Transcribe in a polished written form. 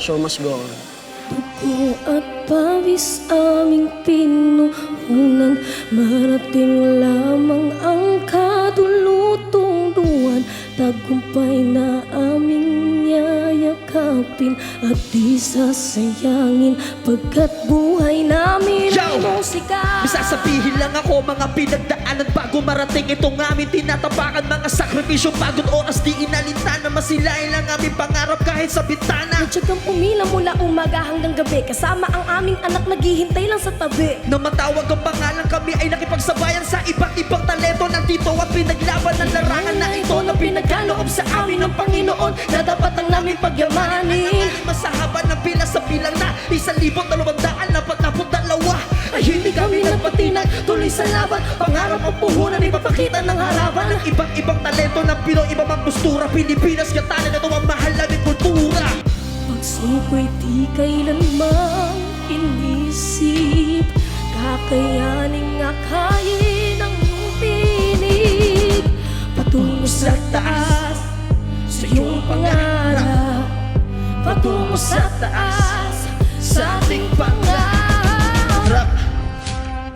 show must go on. Dugo at pawis aming pinuhunan, marating lamang ang kadulutungduan. Tagumpay na aming yayakapin at di sasayangin, pagkat buhay namin ay musika. May sasabihin lang ako, mga pinagdaanan bago marating itong aming tinatapakan. Mga sakripisyo, pagod oras, di inalintana, masilain lang aming pangarap kahit sa bintana. Natsagang pumila mula umaga hanggang gabi, kasama ang aming anak naghihintay lang sa tabi. Na matawag ang pangalan, kami ay nakipagsabayan sa iba't ibang talento. Nandito at pinaglaban ng larangan na ito na pinagkaloob sa amin ng Panginoon, na dapat ang namin pagyamanin. Masahaba ng pila sa bilang na 1,242 ay hindi kami nagpatinag, tuloy sa laban. Pangarap ang puhunan, ipapakita ng harapan ng ibang ibang talento ng Pinoy, iba mang postura. Pilipinas katanan, ito ang mahal naming kultura. Pagsiko'y di kailanmang inisip, kakayaning akayin ang pinig. Patungo sa taas, sa iyong pangarap. Patungo sa taas, sa ating pangarap.